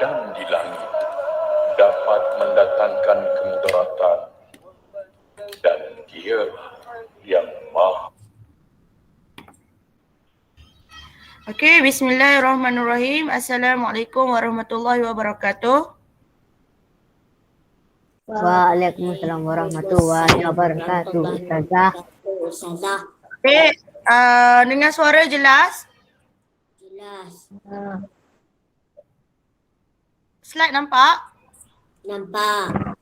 dan di langit dapat mendatangkan kemudaratan, dan Dia yang Maha. Okey, bismillahirrahmanirrahim. Assalamualaikum warahmatullahi wabarakatuh. Waalaikumsalam warahmatullahi wabarakatuh, Ustazah. Okey, dengar suara jelas? Jelas. Slide nampak? Nampak.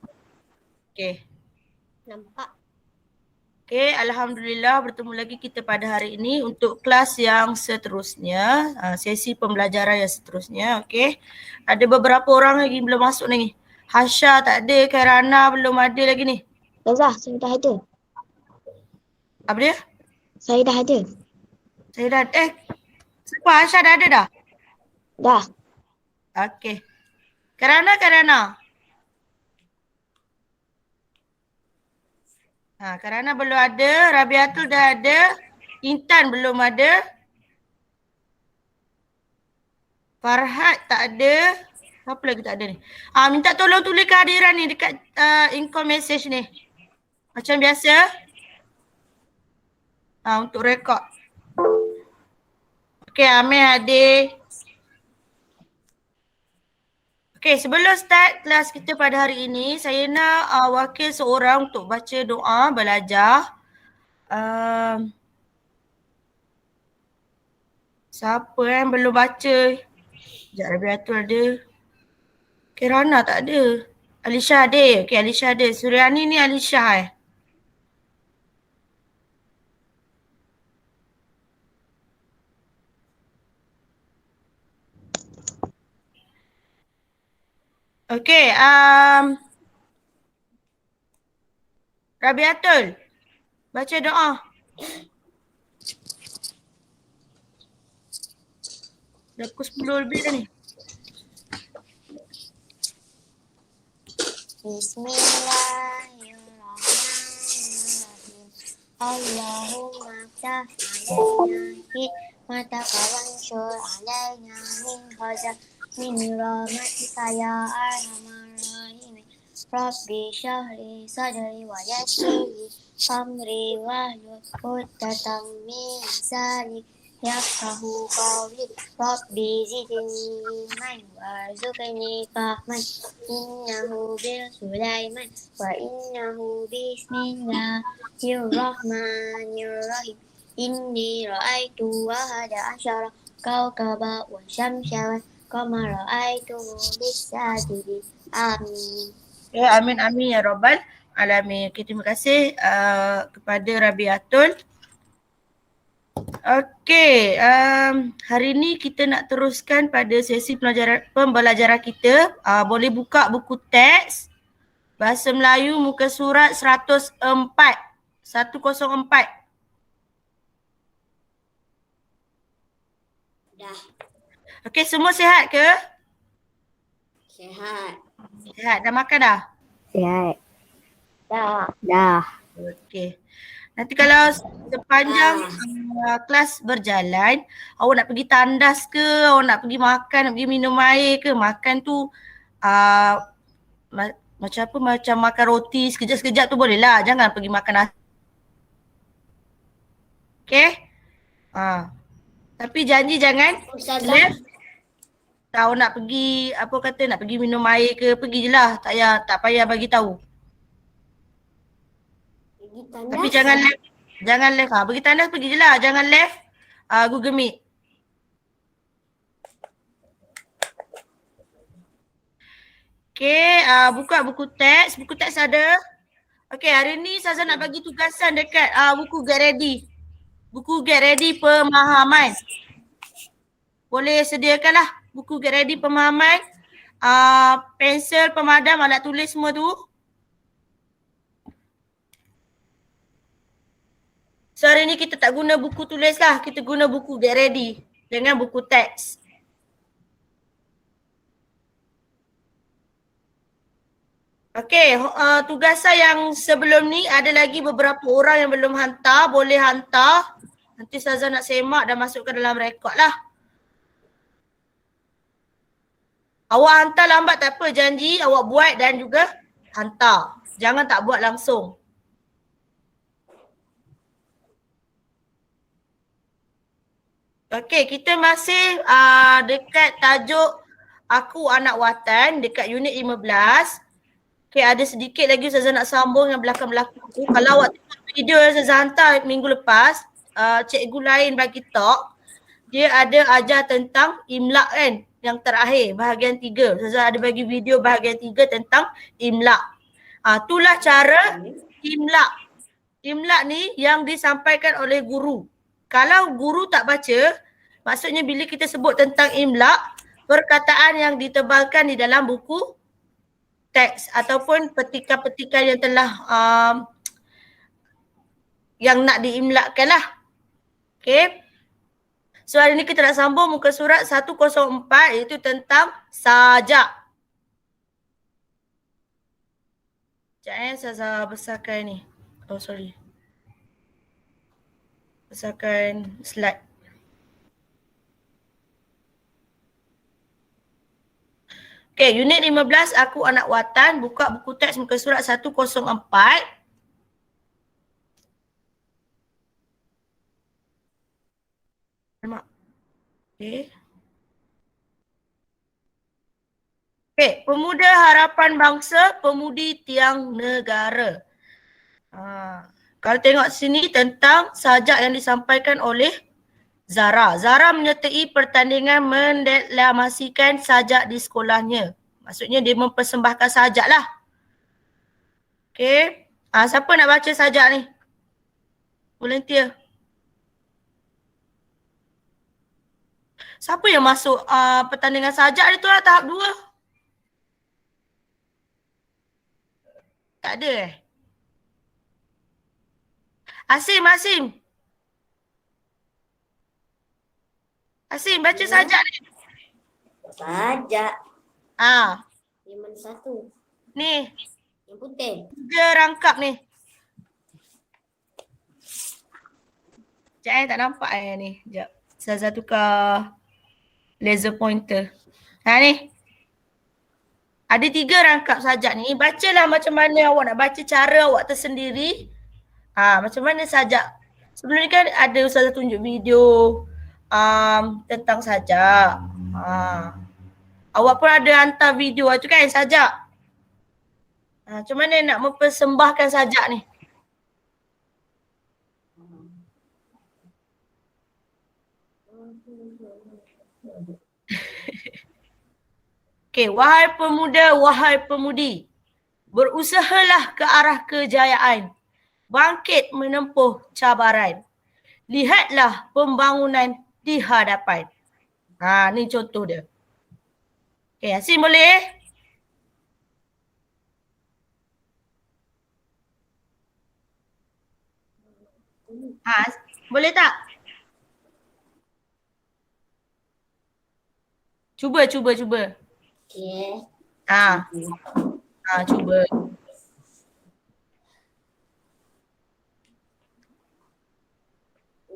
Okey. Nampak. Okey, alhamdulillah bertemu lagi kita pada hari ini untuk kelas yang seterusnya, sesi pembelajaran yang seterusnya. Okey. Ada beberapa orang lagi belum masuk ni. Hasha tak ada, Kairana belum ada lagi ni. Ustazah, saya dah ada. Apa dia? Saya dah ada. Saya dah siapa Hasha dah ada dah? Dah. Okey. Kairana. Karana belum ada, Rabiatul dah ada, Intan belum ada, Farhad tak ada, siapa lagi tak ada ni? Minta tolong tulis kehadiran ni dekat income message ni. Macam biasa. Untuk rekod. Okey, Amir hadir. Okey, sebelum start kelas kita pada hari ini, saya nak wakil seorang untuk baca doa belajar. Siapa yang belum baca? Sekejap, Rabiatul ada. Kirana tak ada. Alisha ada. Okey, Alisha ada. Suryani ni Alisha Okey, Rabiatul, baca doa. Dah pukul 10 lebih dah ni. Bismillahirrahmanirrahim. Allahumma ftah alaina hikmataka wanshur alaina min rahmatika ya arhamar rahimin. Rabbi syahri sadri wa yassirli amri wahlul 'uqdatam min lisani yafqahu qawli. Rabbi zidni ilman warzuqni fahman. Innahu bil Sulaiman wa innahu bismillahirrahmanirrahim. Inni ra'aitu wahada asyara kawkaba wa syamsa wal qamara ra'aituhu bis-sajidin. Amin. Amin ya Rabbal Alamin. Okay, terima kasih kepada Rabiatul. Okey, hari ni kita nak teruskan pada sesi pembelajaran kita. Boleh buka buku teks Bahasa Melayu muka surat 104. 104. Dah. Okey, semua sihat ke? Sihat. Sihat. Dah makan dah? Sihat. Dah. Okey. Nanti kalau sepanjang kelas berjalan, awak nak pergi tandas ke, awak nak pergi makan, nak pergi minum air ke, makan tu macam apa, macam makan roti sekejap-sekejap tu boleh lah. Jangan pergi makan nasi. Okay? Tapi janji jangan left. Tahu nak pergi, apa kata, nak pergi minum air ke, pergi je lah. Tak payah bagi tahu. Tapi jangan left. Jangan left. Pergi tandas pergi je lah. Jangan left Google Meet. Okay, buka buku teks. Buku teks ada. Okay, hari ni Saza nak bagi tugasan dekat buku Get Ready. Buku Get Ready Pemahaman. Boleh sediakanlah buku Get Ready Pemahaman. Pensel, pemadam, alat tulis semua tu. So hari ni kita tak guna buku tulis lah. Kita guna buku Get Ready dengan buku teks. Okey, tugasan yang sebelum ni ada lagi beberapa orang yang belum hantar. Boleh hantar. Nanti Saza nak semak dan masukkan dalam rekod lah. Awak hantar lambat tak apa, janji awak buat dan juga hantar. Jangan tak buat langsung. Okey, kita masih dekat tajuk Aku Anak Watan dekat unit 15. Okey, ada sedikit lagi Ustazah nak sambung yang belakang-belakang tu. Kalau awak tengok video yang Ustazah hantar minggu lepas, cikgu lain bagi talk, dia ada ajar tentang imlak kan, yang terakhir bahagian 3. Ustazah ada bagi video bahagian 3 tentang imlak. Itulah cara imlak. Imlak ni yang disampaikan oleh guru. Kalau guru tak baca, maksudnya bila kita sebut tentang imlak, perkataan yang ditebalkan di dalam buku teks ataupun petikan-petikan yang telah yang nak diimlakkan lah. Okay. So hari ni kita nak sambung muka surat 104 iaitu tentang sajak. Sekejap saya besarkan ni. Oh sorry. Besarkan slide. Okay, unit 15 Aku Anak Watan, buka buku teks muka surat 104. Okay. Okay, Pemuda Harapan Bangsa, Pemudi Tiang Negara. Kalau tengok sini tentang sajak yang disampaikan oleh Zara. Zara menyertai pertandingan mendeklamasikan sajak di sekolahnya. Maksudnya dia mempersembahkan sajak lah. Okay. Siapa nak baca sajak ni? Volunteer. Siapa yang masuk pertandingan sajak ni tu lah tahap 2? Tak ada Asim, Asim baca sajak ni. Sajak. Ni Yang mana satu? Ni. Yang putih. 3 rangkap ni. Sekejap tak nampak ni. Sekejap. Saya tukar laser pointer. Ni. Ada 3 rangkap sajak ni. Bacalah macam mana awak nak baca, cara awak tersendiri. Macam mana sajak. Sebelum ni kan ada Ustazah tunjuk video tentang sajak. Awak pun ada hantar video tu kan sajak. Macam mana nak mempersembahkan sajak ni? Okey, wahai pemuda, wahai pemudi, berusahalah ke arah kejayaan. Bangkit menempuh cabaran. Lihatlah pembangunan di hadapan. Ni contoh dia. Okey, Asim boleh? Boleh tak? Cuba. Okey. Cuba.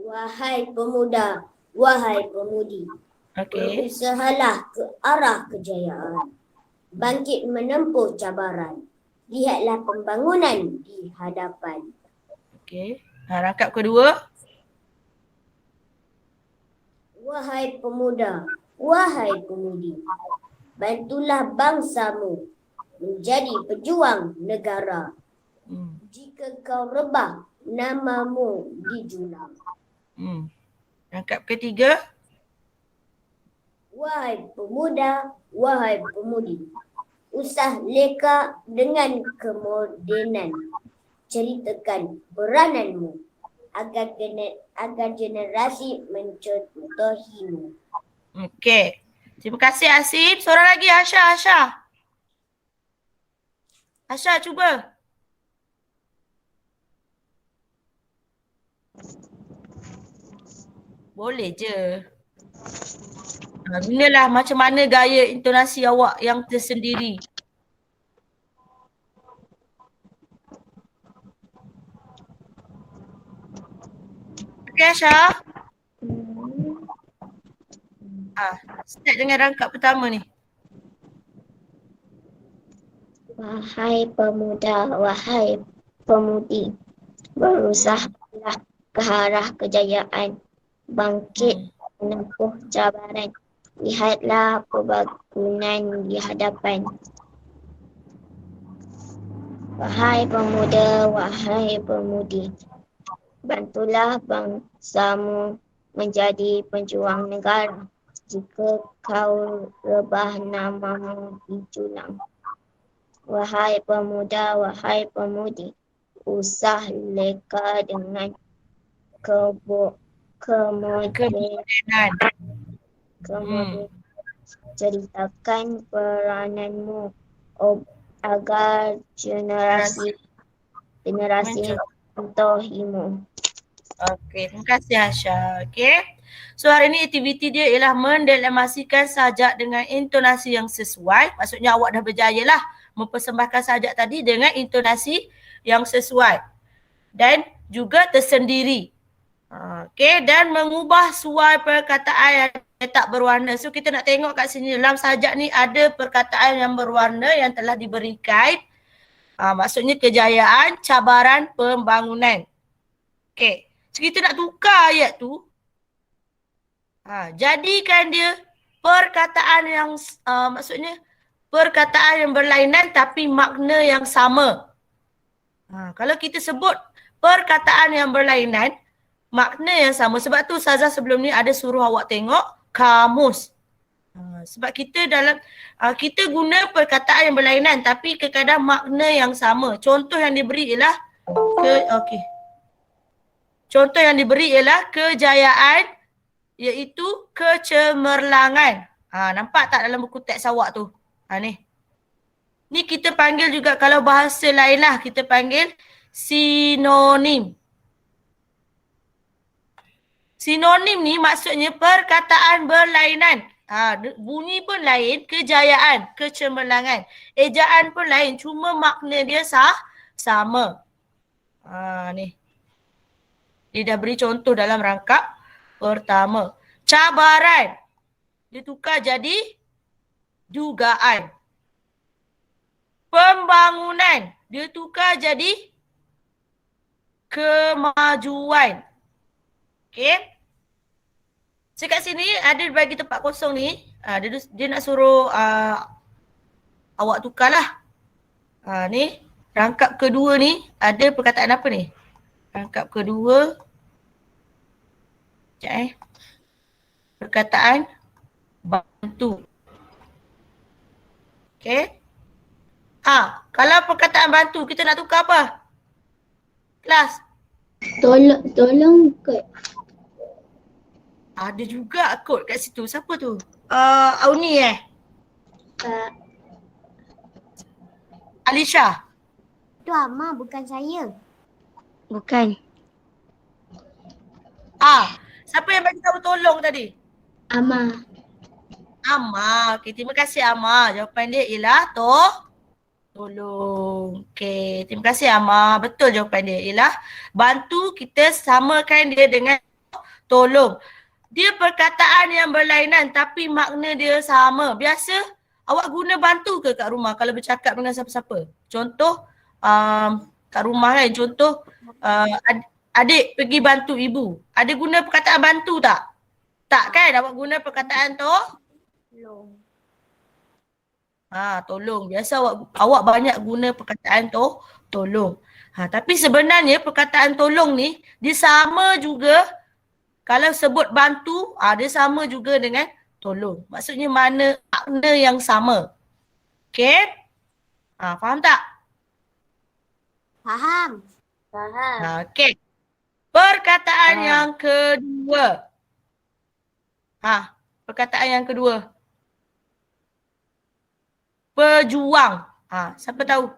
Wahai pemuda, wahai pemudi. Okey. Berusahalah ke arah kejayaan. Bangkit menempuh cabaran. Lihatlah pembangunan di hadapan. Okey. Rangkap kedua. Wahai pemuda, wahai pemudi. Bantulah bangsamu menjadi pejuang negara. Jika kau rebah, namamu dijulang. Rangkap ketiga. Wahai pemuda, wahai pemudi. Usah leka dengan kemodenan. Ceritakan perananmu agar generasi mencontohimu. Okey. Terima kasih Asim. Seorang lagi Asha. Asha cuba. Boleh je. Gunalah macam mana gaya intonasi awak yang tersendiri. Okey Asha. Start dengan rangkap pertama ni. Wahai pemuda, wahai pemudi, berusahalah ke arah kejayaan, bangkit menempuh cabaran. Lihatlah pembangunan di hadapan. Wahai pemuda, wahai pemudi, bantulah bangsamu menjadi pejuang negara. Jika kau rebah namamu dijulang. Wahai pemuda, wahai pemudi, usah leka dengan kemodenan. Kemudian. Kemudian ceritakan perananmu agar generasi mencontohimu. Okey, terima kasih Asha. Okey. So hari ni aktiviti dia ialah mendeklamasikan sajak dengan intonasi yang sesuai. Maksudnya awak dah berjaya lah mempersembahkan sajak tadi dengan intonasi yang sesuai. Dan juga tersendiri. Okey, dan mengubah suai perkataan yang tak berwarna. So kita nak tengok kat sini dalam sajak ni ada perkataan yang berwarna yang telah diberikan. Maksudnya kejayaan, cabaran, pembangunan. Okey. So kita nak tukar ayat tu. Jadikan dia perkataan yang maksudnya perkataan yang berlainan tapi makna yang sama. Kalau kita sebut perkataan yang berlainan, makna yang sama. Sebab tu Ustazah sebelum ni ada suruh awak tengok kamus. Sebab kita dalam kita guna perkataan yang berlainan tapi kadang-kadang makna yang sama. Contoh yang diberi ialah contoh yang diberi ialah kejayaan iaitu kecemerlangan. Nampak tak dalam buku teks awak tu? Ni. Ni kita panggil juga kalau bahasa lain lah kita panggil sinonim. Sinonim ni maksudnya perkataan berlainan. Bunyi pun lain, kejayaan, kecemerlangan. Ejaan pun lain, cuma makna dia sama. Ni. Dia dah beri contoh dalam rangkap pertama. Cabaran. Dia tukar jadi dugaan. Pembangunan. Dia tukar jadi kemajuan. Okey. So kat sini ada bagi tempat kosong ni. Dia nak suruh awak tukarlah. Ni rangkap kedua ni ada perkataan apa ni? Rangkap kedua. Sekejap perkataan bantu. Okey. Kalau perkataan bantu kita nak tukar apa? Kelas. Tolong kot. Ada juga kod kat situ. Siapa tu? Auni Alisha. Tu Ama, bukan saya. Bukan. Siapa yang bagi tahu tolong tadi? Ama. Okey, terima kasih Ama. Jawapan dia ialah tolong. Okey, terima kasih Ama. Betul jawapan dia ialah bantu, kita samakan dia dengan tolong. Dia perkataan yang berlainan tapi makna dia sama. Biasa awak guna bantu ke kat rumah kalau bercakap dengan siapa-siapa? Contoh kat rumah kan, contoh adik pergi bantu ibu. Ada guna perkataan bantu tak? Tak kan? Awak guna perkataan Tolong. Tolong. Biasa awak banyak guna perkataan tolong. Tapi sebenarnya perkataan tolong ni dia sama juga kalau sebut bantu, dia sama juga dengan tolong. Maksudnya makna yang sama. Okey? Faham tak? Faham. Okey. Perkataan yang kedua. Perkataan yang kedua. Pejuang. Siapa tahu?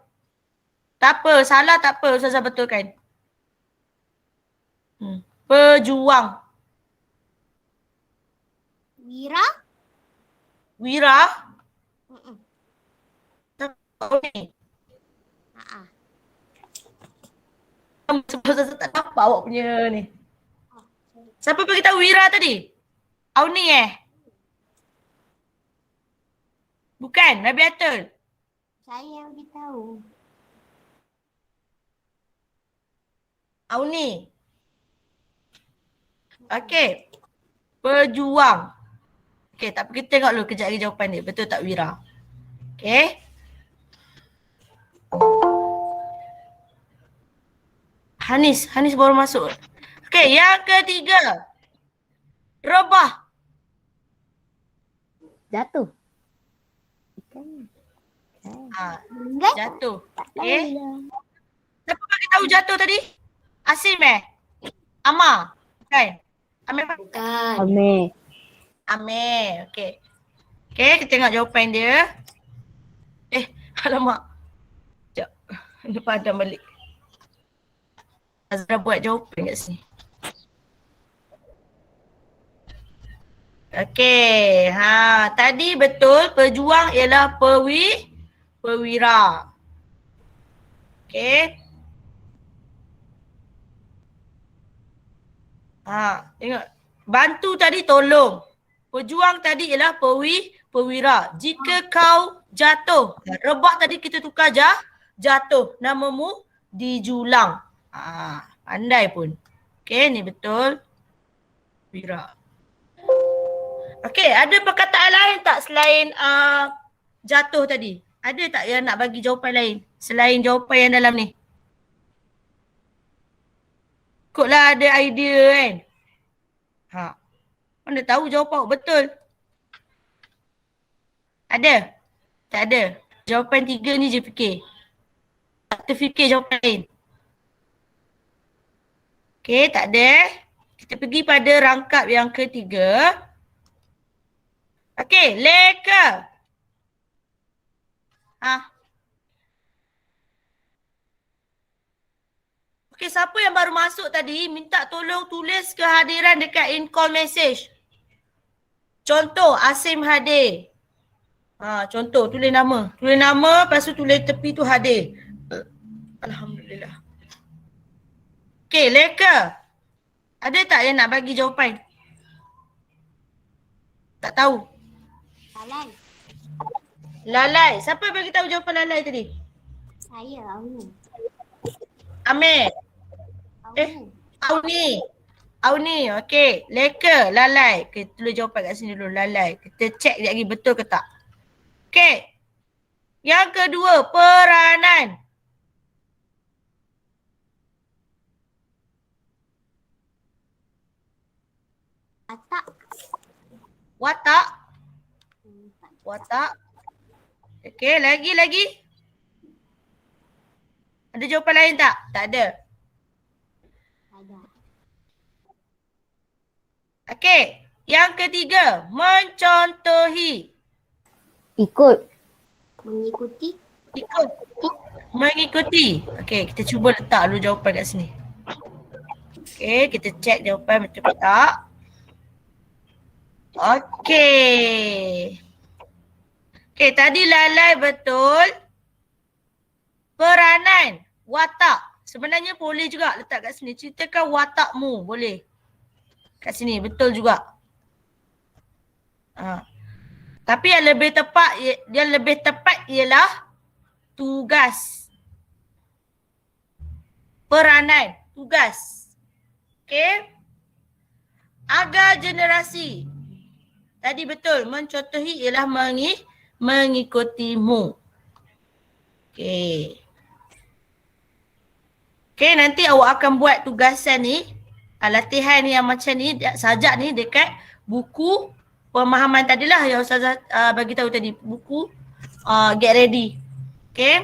Tak apa, salah tak apa, Ustazah betulkan. Pejuang. Wira? Wira? Okay. Sebab Ustazah tak nampak awak punya ni. Siapa beritahu Wira tadi? Auni Bukan, Nabi Atul. Saya yang beritahu. Auni. Okey. Pejuang. Okey, tak apa, kita tengok dulu kejap lagi jawapan dia. Betul tak Wira? Okey. Hanis baru masuk. Okey, yang ketiga. Rebah. Jatuh. Enggak. Jatuh. Tak Okey. tahu lah. Siapa bagi tahu jatuh tadi? Asim Amar. Bukan. Amir apa? Bukan. Amir. Okey. Okey, kita tengok jawapan dia. Alamak. Sekejap. Dia padam balik. Azra buat jawapan kat sini. Okey. Tadi betul pejuang ialah perwira. Okey. Tengok. Bantu tadi tolong. Pejuang tadi ialah perwira. Jika kau jatuh, rebah tadi kita tukar jatuh. Namamu dijulang. Pandai pun. Okey, ni betul. Wira. Okey, ada perkataan lain tak selain jatuh tadi? Ada tak yang nak bagi jawapan lain selain jawapan yang dalam ni? Ikutlah ada idea kan? Mana tahu jawapan betul. Ada? Tak ada. Jawapan 3 ni je fikir. Tak terfikir jawapan lain. Okey, tak ada. Kita pergi pada rangkap yang ketiga. Okey, leka. Okey, siapa yang baru masuk tadi minta tolong tulis kehadiran dekat in call message. Contoh, Asim hadir. Contoh, tulis nama. Tulis nama, lepas tu tulis tepi tu hadir. Alhamdulillah. Okey, leka. Ada tak yang nak bagi jawapan? Tak tahu. Lalai. Siapa bagi tahu jawapan lalai tadi? Saya, Auni. Amir. Auni. Okey. Leka, lalai. Kita tulis jawapan kat sini dulu. Lalai. Kita check sekejap lagi betul ke tak. Okey. Yang kedua, peranan. Watak. Okey, lagi. Ada jawapan lain tak? Tak ada. Ada. Okey, yang ketiga, mencontohi. Ikut. Mengikuti. Mengikuti. Okey, kita cuba letak dulu jawapan kat sini. Okey, kita check jawapan betul ke tak. Okey. Okey, tadi lalai betul. Peranan, watak. Sebenarnya boleh juga letak kat sini. Ceritakan watakmu, boleh. Kat sini, betul juga. Tapi yang lebih tepat ialah tugas. Peranan, tugas. Okey. Agar generasi. Tadi betul, mencontohi ialah mengikutimu. Okey. Okey, nanti awak akan buat tugasan ni, latihan yang macam ni, sajak ni dekat buku pemahaman tadilah yang Ustazah bagi tahu tadi, buku Get Ready. Okey.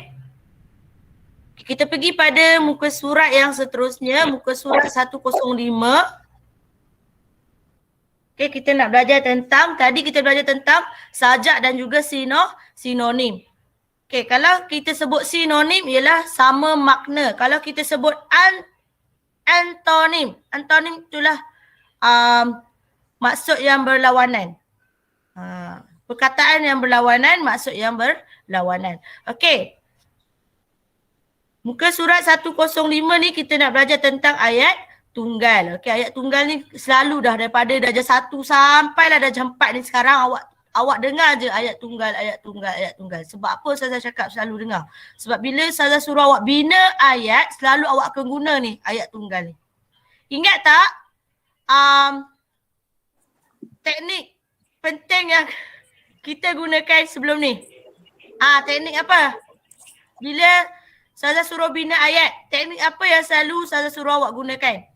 Kita pergi pada muka surat yang seterusnya, muka surat 105. Okey, kita nak belajar tentang, tadi kita belajar tentang sajak dan juga sinonim. Okey, kalau kita sebut sinonim ialah sama makna. Kalau kita sebut antonim itulah maksud yang berlawanan. Perkataan yang berlawanan, maksud yang berlawanan. Okey. Muka surat 105 ni kita nak belajar tentang ayat tunggal. Okey, ayat tunggal ni selalu dah daripada darjah 1 sampailah darjah 4 ni sekarang awak awak dengar je ayat tunggal, ayat tunggal, ayat tunggal. Sebab apa Ustazah cakap selalu dengar? Sebab bila Ustazah suruh awak bina ayat, selalu awak akan guna ni ayat tunggal ni. Ingat tak? Teknik penting yang kita gunakan sebelum ni. Teknik apa? Bila Ustazah suruh bina ayat, teknik apa yang selalu Ustazah suruh awak gunakan?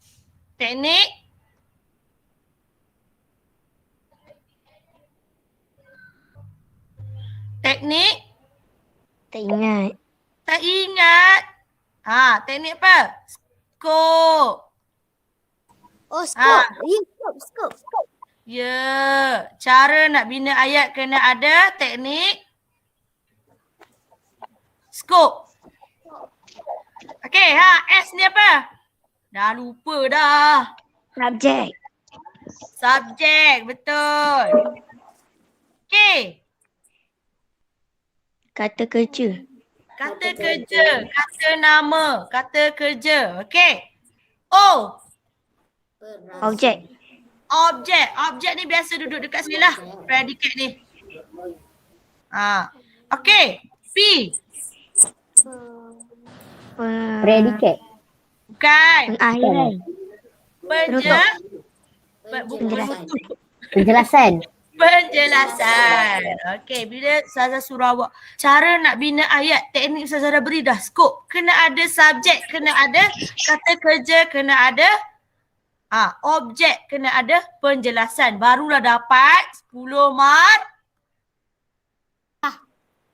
Teknik Tak ingat. tak ingat. Teknik apa? Skop. Oh, scope. Ya, scope. Ya, cara nak bina ayat kena ada teknik skop. Okey, S ni apa? Dah lupa dah. Subjek. Subjek, betul. Okey. Kata kerja. Kata kerja, kata nama, kata kerja. Okey. O. Objek. Objek ni biasa duduk dekat sini lah. Predikat ni. Okey. P. Predikat. Bukan. Pengakhiran. Penjelasan. Penjelasan. Okey, bila Ustazah suruh awak cara nak bina ayat, teknik Ustazah dah beri dah. Skop. Kena ada subjek, kena ada kata kerja, kena ada objek, kena ada penjelasan. Barulah dapat 10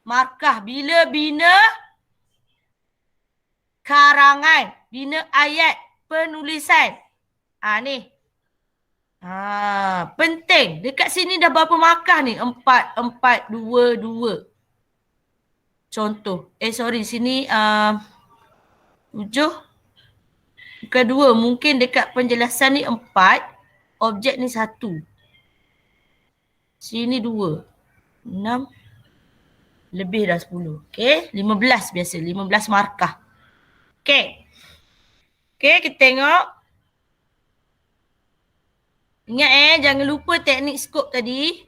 markah. Bila bina karangan, bina ayat, penulisan. Ni. Penting. Dekat sini dah berapa markah ni? 4, 4, 2, 2. Contoh. Sini 7. Bukan 2. Mungkin dekat penjelasan ni 4. Objek ni 1. Sini 2. 6. Lebih dah 10. Okay. 15 biasa. 15 markah. Okay. Okay, kita tengok. Ingat jangan lupa teknik skop tadi.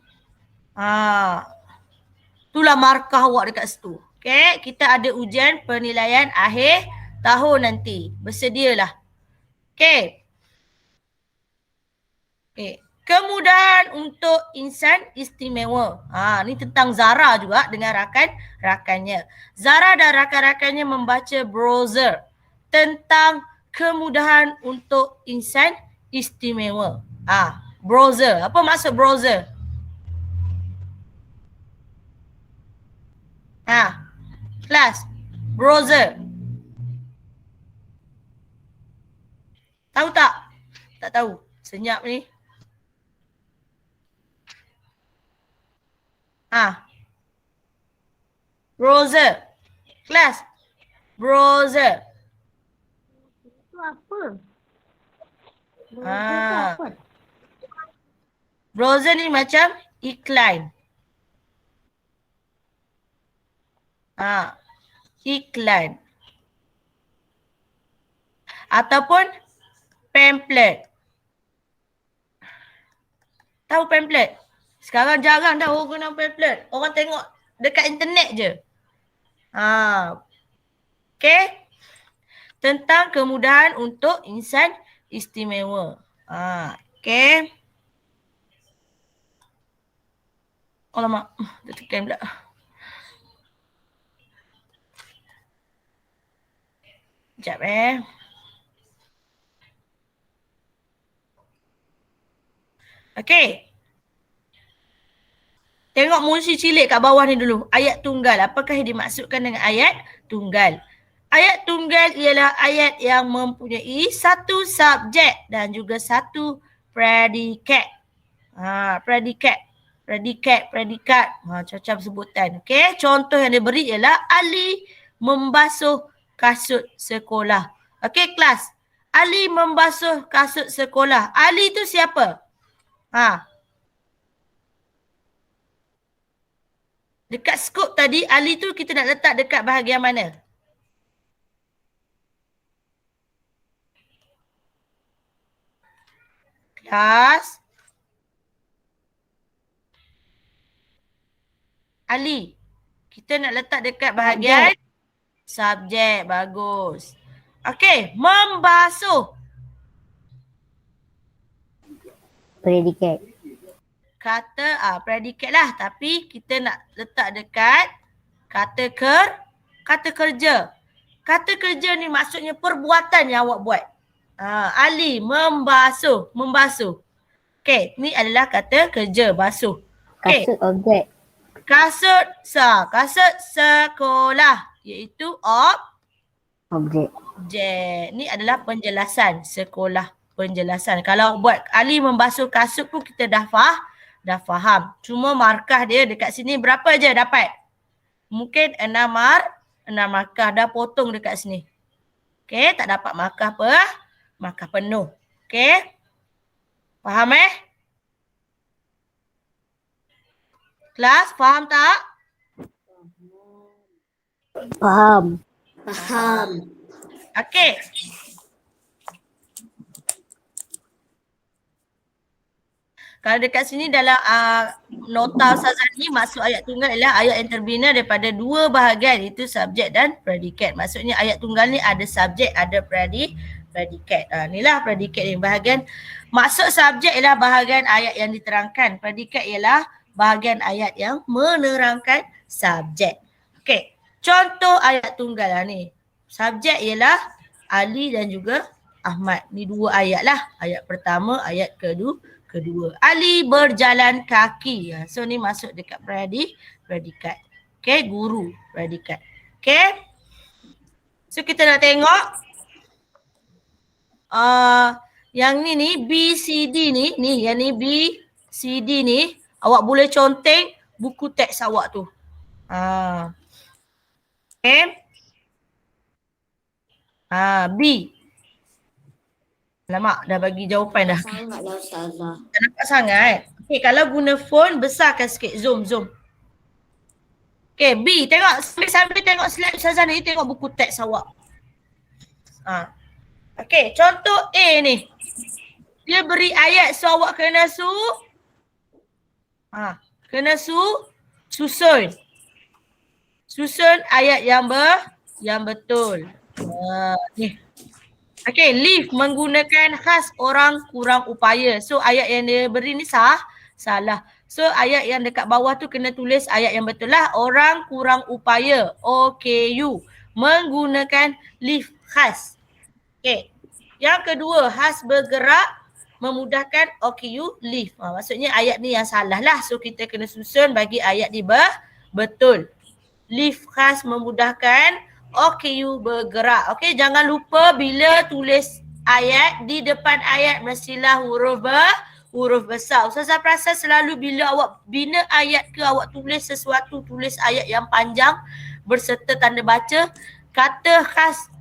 Itulah markah awak dekat situ. Okay, kita ada ujian penilaian akhir tahun nanti. Bersedialah. Okay. Okay. Kemudahan untuk insan istimewa. Ni tentang Zara juga dengan rakan-rakannya. Zara dan rakan-rakannya membaca browser tentang kemudahan untuk insan istimewa. Browser. Apa maksud browser? Kelas. Browser. Tahu tak? Tak tahu. Senyap ni. Browser. Kelas. Browser. Itu apa? Browser ni macam iklan. Iklan. Ataupun pamphlet. Tahu pamphlet? Sekarang jarang dah orang guna pamphlet. Orang tengok dekat internet je. Okay. Tentang kemudahan untuk insan istimewa. Okay. Alamak, dah tekan pula. Sekejap Okay. Tengok munshi cilik kat bawah ni dulu. Ayat tunggal. Apakah yang dimaksudkan dengan ayat tunggal? Ayat tunggal ialah ayat yang mempunyai satu subjek dan juga satu predikat. Predikat. Macam-macam sebutan. Okay. Contoh yang diberi ialah Ali membasuh kasut sekolah. Okay, kelas. Ali membasuh kasut sekolah. Ali tu siapa? Dekat skop tadi, Ali tu kita nak letak dekat bahagian mana? Kelas. Ali. Kita nak letak dekat bahagian subjek. Bagus. Okey, membasuh. Predikat. Kata predikat lah, tapi kita nak letak dekat kata kerja. Kata kerja ni maksudnya perbuatan yang awak buat. Ali membasuh. Okey, ni adalah kata kerja, basuh. Okey. Kasut objek. Kasut sekolah iaitu Objek. Ni adalah penjelasan sekolah. Penjelasan. Kalau buat Ali membasuh kasut pun kita dah faham. Cuma markah dia dekat sini berapa je dapat? Mungkin 6 markah dah potong dekat sini. Okey, tak dapat markah penuh. Okey? Faham Kelas, faham tak? Faham. Okey. Kalau dekat sini dalam nota Ustazah ni maksud ayat tunggal ialah ayat yang terbina daripada dua bahagian, iaitu subjek dan predikat. Maksudnya ayat tunggal ni ada subjek, ada predikat. Inilah predikat ni. Bahagian maksud subjek ialah bahagian ayat yang diterangkan. Predikat ialah bahagian ayat yang menerangkan subjek. Okey. Contoh ayat tunggal lah ni. Subjek ialah Ali dan juga Ahmad. Ni dua ayat lah. Ayat pertama, ayat kedua. Ali berjalan kaki. So ni masuk dekat predikat. Okay, guru predikat. Okay. So kita nak tengok. Yang ni BCD ni. Yang ni BCD ni. Awak boleh conteng buku teks awak tu. Okay. B. Alamak, dah bagi jawapan dah. Sangatlah Ustazah. Tak nampak sangat. Okay, kalau guna phone, besarkan sikit. Zoom. Okay, B. Tengok, sambil tengok slide Ustazah ni, tengok buku teks awak. Okay, contoh A ni. Dia beri ayat, so awak kena susun. Susun ayat yang betul. Ni. Okay, lift menggunakan khas orang kurang upaya. So ayat yang dia beri ni salah. So ayat yang dekat bawah tu kena tulis ayat yang betul lah. Orang kurang upaya. OKU. Menggunakan lift khas. Okay. Yang kedua, khas bergerak memudahkan OKU lift. Maksudnya ayat ni yang salah lah. So kita kena susun bagi ayat ni betul. Lift khas memudahkan OKU bergerak. Okey, jangan lupa bila tulis ayat, di depan ayat mestilah huruf besar. Ustazah perasan selalu bila awak bina ayat ke awak tulis sesuatu, tulis ayat yang panjang berserta tanda baca, kata khas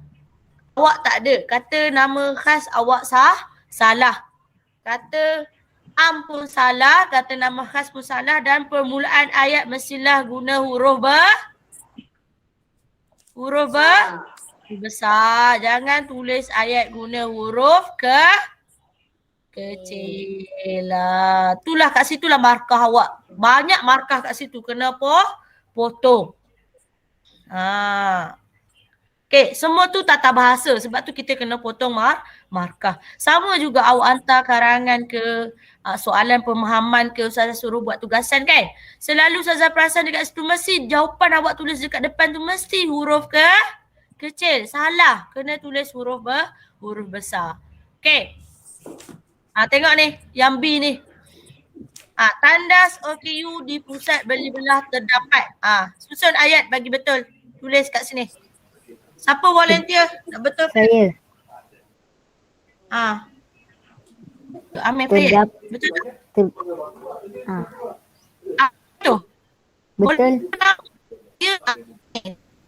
awak tak ada. Kata nama khas awak salah. Kata pun salah, kata nama khas pun salah dan permulaan ayat mestilah guna huruf besar. Jangan tulis ayat guna huruf kecil lah. Itulah kat situ lah markah awak. Banyak markah kat situ. Kena potong. Okay, semua tu tata bahasa. Sebab tu kita kena potong markah. Sama juga awak hantar karangan ke soalan pemahaman ke, Ustazah suruh buat tugasan kan. Selalu Ustazah perasan dekat situ mesti jawapan awak tulis dekat depan tu mesti huruf kecil. Salah. Kena tulis huruf besar. Okay. Tengok ni. Yang B ni. Tandas OKU di pusat beli belah terdapat. Susun ayat bagi betul. Tulis kat sini. Siapa volunteer? Nak betul ke? Saya. Amir Fayyad. Betul tak? Betul. Betul.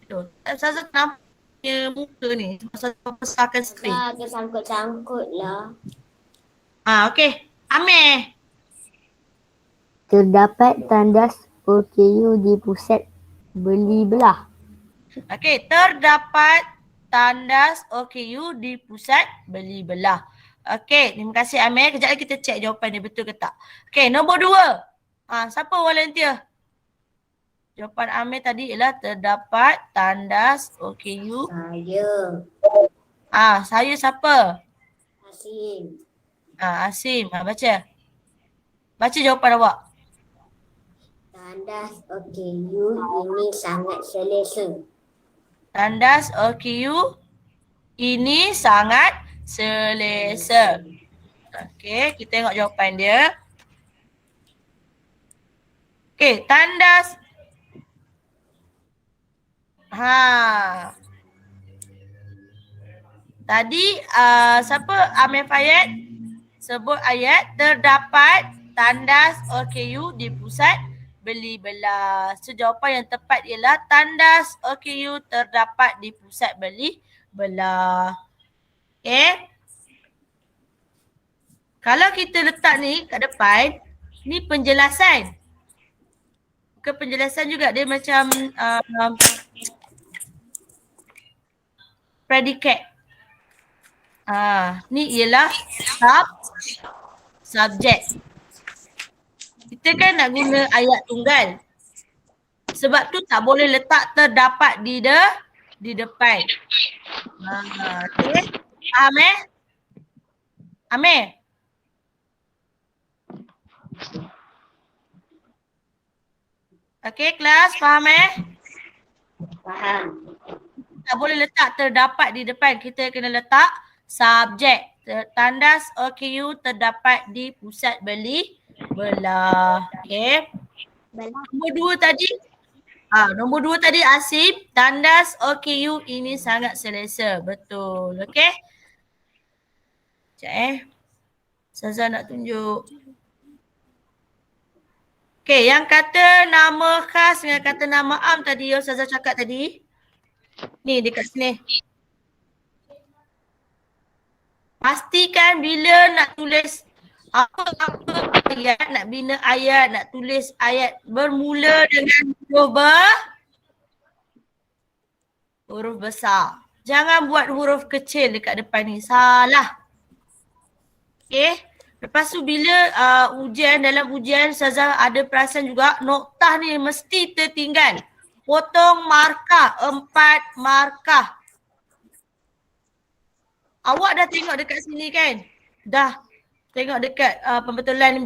Betul. Ustazah nampak muka ni. Ustazah besarkan skrin. Tersangkut-sangkut lah. Okey. Amir. Terdapat tandas OKU di pusat beli belah. Okey, terdapat tandas OKU di pusat beli belah. Okey, terima kasih Amir. Kejap lagi kita cek jawapan dia betul ke tak. Okey, nombor 2. Siapa volunteer? Jawapan Amir tadi ialah terdapat tandas OKU. Saya. Saya siapa? Asim. Asim. Baca. Baca jawapan awak. Tandas OKU ini sangat selesa. Tandas OKU ini sangat selesa. Okey, kita tengok jawapan dia. Okey, tandas. Tadi siapa Amir Fayed sebut ayat terdapat tandas OKU di pusat beli belah. So jawapan yang tepat ialah tandas OKU terdapat di pusat beli belah. Okay. Kalau kita letak ni kat depan, ni penjelasan. Bukan penjelasan juga, dia macam predikat. Ni ialah subjek. Kita kan nak guna ayat tunggal. Sebab tu tak boleh letak terdapat di depan. Okay. Faham Amir? Okay kelas, faham Faham. Tak boleh letak terdapat di depan. Kita kena letak subjek. Tandas OKU terdapat di pusat beli belah. Okay. Nombor 2 tadi. Nombor 2 tadi Asim. Tandas OKU ini sangat selesa. Betul. Okay. Sekejap Saza nak tunjuk. Okay, yang kata nama khas dengan kata nama am tadi yang Saza cakap tadi. Ni dekat sini. Pastikan bila nak tulis apa-apa ayat, nak bina ayat, nak tulis ayat bermula dengan huruf besar. Jangan buat huruf kecil dekat depan ni. Salah. Okay. Lepas tu bila dalam ujian Saza ada perasan juga noktah ni mesti tertinggal. Potong markah, 4 markah. Awak dah tengok dekat sini kan? Dah tengok dekat pembetulan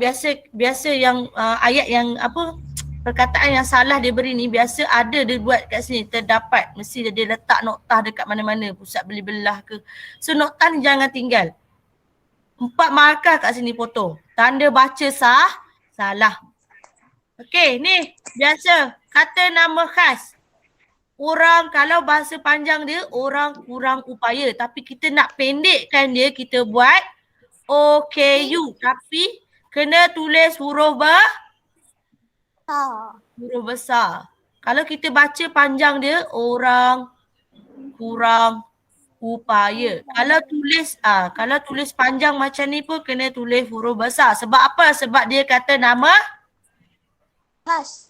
biasa yang ayat yang apa perkataan yang salah dia beri ni biasa ada dia buat kat sini terdapat. Mesti dia letak noktah dekat mana-mana pusat beli belah ke. So noktah ni jangan tinggal. 4 markah kat sini potong. Tanda baca salah. Okey, ni biasa kata nama khas. Orang kalau bahasa panjang dia orang kurang upaya tapi kita nak pendekkan dia kita buat OKU tapi kena tulis huruf besar. Kalau kita baca panjang dia orang kurang upaya. Kalau tulis panjang macam ni pun kena tulis huruf besar. Sebab apa? Sebab dia kata nama khas.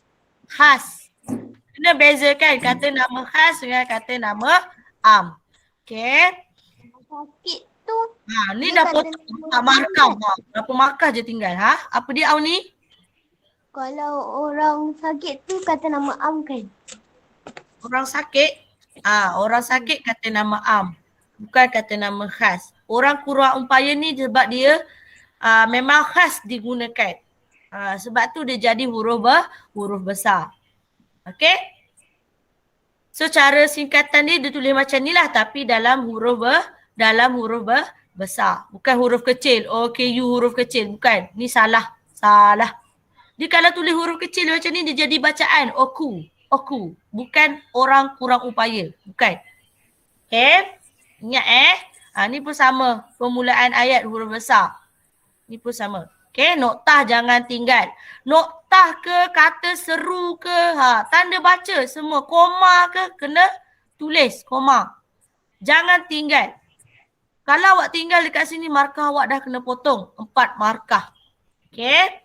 Kena bezakan kata nama khas dengan kata nama am. Okay. Sakit tu. Ni dah potong 4 markah. Berapa markah je tinggal? Apa dia ni? Kalau orang sakit tu kata nama am kan? Orang sakit? Orang sakit kata nama am. Bukan kata nama khas. Orang kurang upaya ni sebab dia memang khas digunakan. Sebab tu dia jadi huruf besar. Okay? So cara singkatan dia tulis macam ni lah tapi dalam huruf besar. Bukan huruf kecil. OKU huruf kecil. Bukan. Ni salah. Dia kalau tulis huruf kecil macam ni dia jadi bacaan. Oku. Bukan orang kurang upaya. Bukan. Okay? Ingat ni pun sama. Permulaan ayat huruf besar. Ni pun sama. Okay, noktah jangan tinggal. Noktah ke, kata seru ke, tanda baca semua. Koma ke, kena tulis koma. Jangan tinggal. Kalau awak tinggal dekat sini, markah awak dah kena potong. 4 markah. Okay.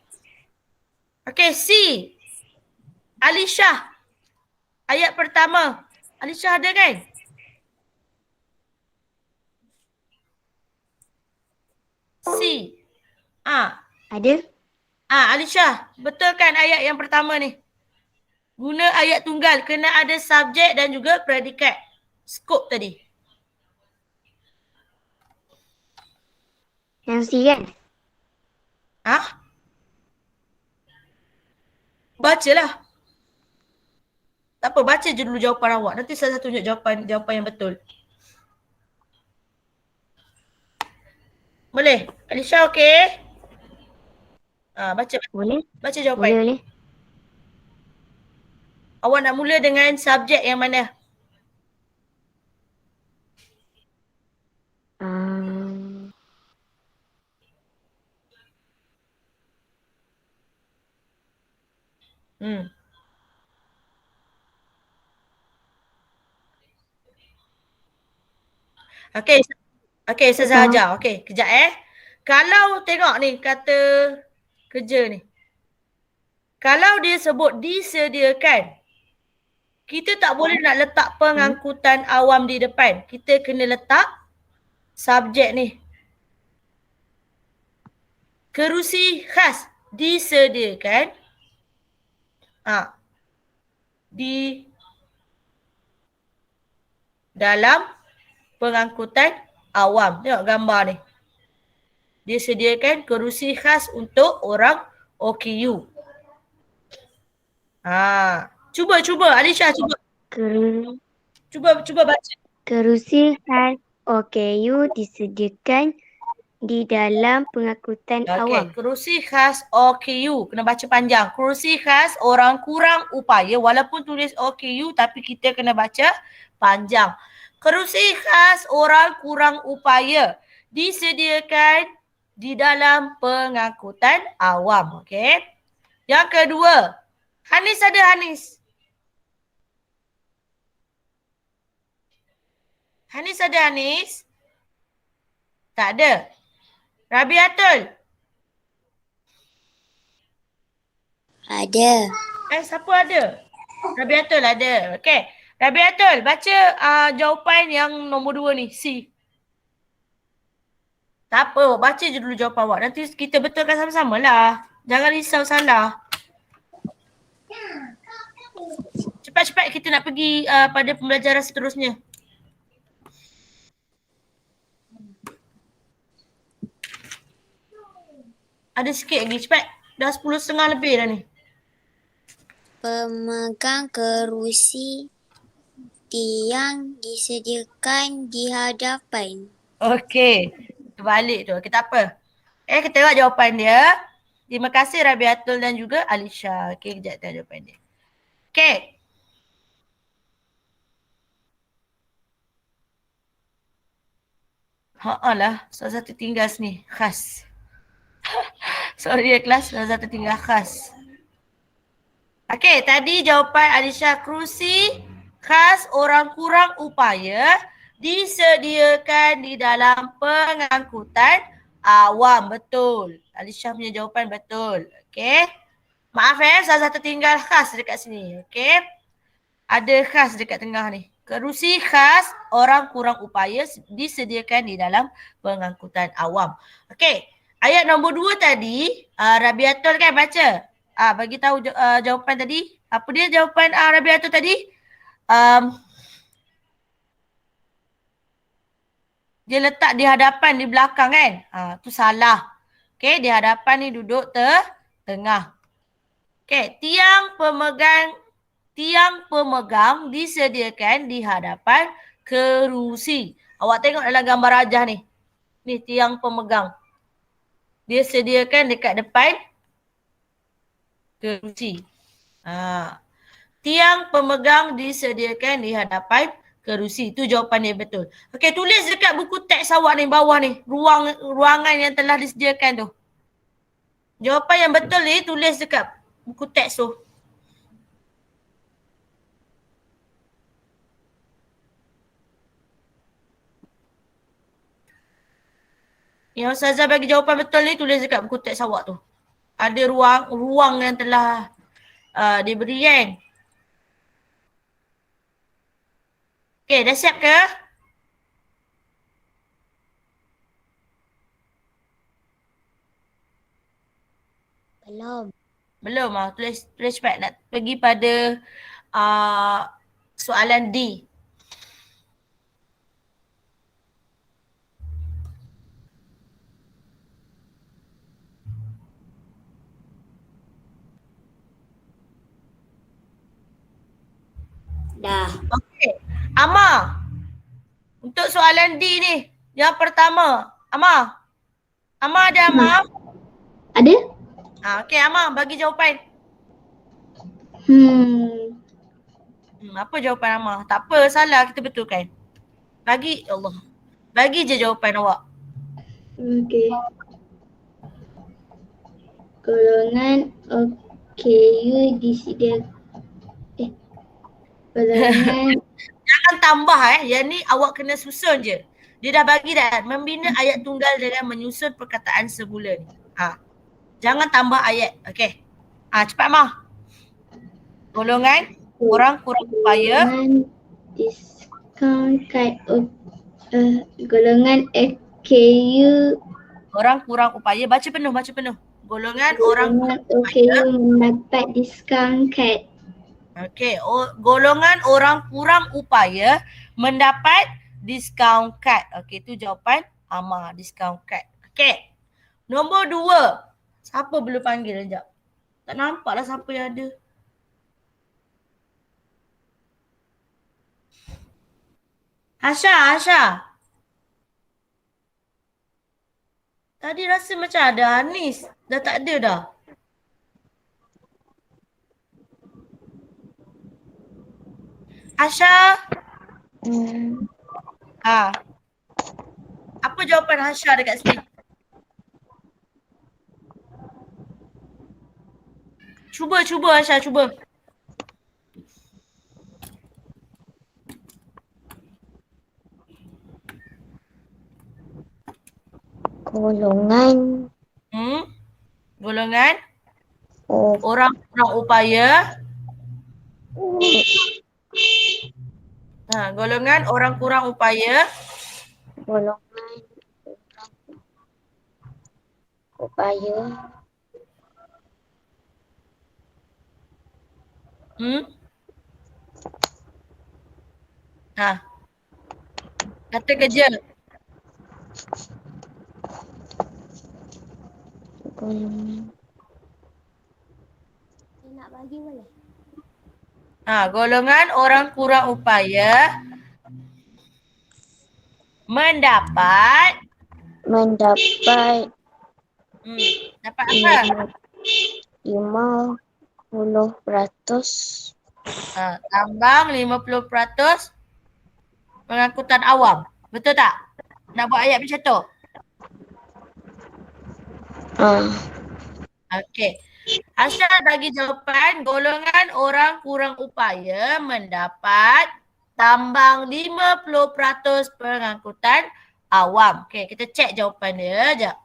Okay, C. Alisha. Ayat pertama. Alisha ada kan? C. Ada. Alisha, betul kan ayat yang pertama ni? Guna ayat tunggal. Kena ada subjek dan juga predikat. Skop tadi. Yang C kan? Ha? Bacalah. Tak apa, baca je dulu jawapan awak. Nanti saya tunjuk jawapan yang betul. Boleh? Alisha okey? Baca. Boleh? Baca jawapan. Boleh. Awak nak mula dengan subjek yang mana? Hmm. Okey. Okey, saya ajar. Okey, kejap Kalau tengok ni kata kerja ni. Kalau dia sebut disediakan, kita tak boleh nak letak pengangkutan awam di depan. Kita kena letak subjek ni. Kerusi khas disediakan di dalam pengangkutan awam. Tengok gambar ni. Disediakan kerusi khas untuk orang OKU. Cuba Alisha cuba. Cuba baca. Kerusi khas OKU disediakan di dalam pengangkutan awam. Kerusi khas OKU. Kena baca panjang. Kerusi khas orang kurang upaya. Walaupun tulis OKU tapi kita kena baca panjang. Kerusi khas orang kurang upaya disediakan di dalam pengangkutan awam. Okey. Yang kedua. Hanis ada Hanis? Hanis ada Hanis? Tak ada. Rabiatul? Ada. Siapa ada? Rabiatul ada. Okey. Rabiatul, baca jawapan yang nombor 2 ni, C. Tak apa, baca je dulu jawapan awak. Nanti kita betulkan sama-sama lah. Jangan risau salah. Cepat-cepat kita nak pergi pada pembelajaran seterusnya. Ada sikit lagi, cepat. Dah 10.30 lebih dah ni. Pemegang kerusi tiang disediakan di hadapan. Okey. Terbalik tu. Okey, tak apa. Kita tengok jawapan dia. Terima kasih Rabiatul dan juga Alisha. Okey, kejap tengok jawapan dia. Okey. Lah. Soal satu tinggal sini. Khas. Sorry ya kelas. Soal satu tinggal khas. Okey, tadi jawapan Alisha, kerusi khas orang kurang upaya disediakan di dalam pengangkutan awam. Betul. Alisha punya jawapan betul. Okey. Maaf salah satu tinggal khas dekat sini. Okey. Ada khas dekat tengah ni. Kerusi khas orang kurang upaya disediakan di dalam pengangkutan awam. Okey. Ayat nombor 2 tadi, Rabiatul kan baca? Bagi tahu jawapan tadi. Apa dia jawapan Rabiatul tadi? Dia letak di hadapan, di belakang kan? Tu salah. Okey, di hadapan ni duduk tengah. Okey, tiang pemegang disediakan di hadapan kerusi. Awak tengok dalam gambar rajah ni. Ni tiang pemegang. Dia sediakan dekat depan kerusi. Tiang pemegang disediakan di hadapan kerusi. Itu jawapan dia betul. Okey, tulis dekat buku teks awak ni bawah ni. Ruangan yang telah disediakan tu. Jawapan yang betul ni tulis dekat buku teks tu. Yang Ustazah bagi jawapan betul ni tulis dekat buku teks awak tu. Ada ruang yang telah diberi kan. Okey, dah siap ke? Belum. Belum tulis cepat nak pergi pada soalan D. Dah. Okey. Amar. Untuk soalan D ni, yang pertama. Amar. Amar ada Amar? Ada? Okey Amar, bagi jawapan. Apa jawapan Amar? Tak apa, salah kita betulkan. Bagi, ya Allah. Bagi je jawapan awak. Okey. Golongan OKU disediakan. Golongan Jangan tambah Yang ni awak kena susun je. Dia dah bagi dah. Membina ayat tunggal dengan menyusun perkataan semula ni. Jangan tambah ayat. Okey. Cepat Amar. Golongan orang kurang upaya. golongan diskaun kad golongan OKU Orang kurang upaya. Baca penuh. Golongan orang kurang upaya. OKU mendapat diskaun kad. Okey, golongan orang kurang upaya mendapat diskaun kad. Okey, tu jawapan Amar, diskaun kad. Okey. Nombor 2. Siapa belum panggil sekejap? Tak nampak lah siapa yang ada. Hasha. Tadi rasa macam ada Anis. Dah tak ada dah. Hasha. Apa jawapan Hasha dekat sini? Cuba Hasha, cuba. Golongan Golongan orang kurang upaya. Golongan orang kurang upaya. golongan upaya Kata kerja. golongan Nak bagi boleh? Golongan orang kurang upaya mendapat dapat apa? 50%. Tambang 50% pengangkutan awam. Betul tak? Nak buat ayat macam tu? Okey. Hasha bagi jawapan golongan orang kurang upaya mendapat tambang 50% pengangkutan awam. Okey, kita cek jawapan dia sekejap.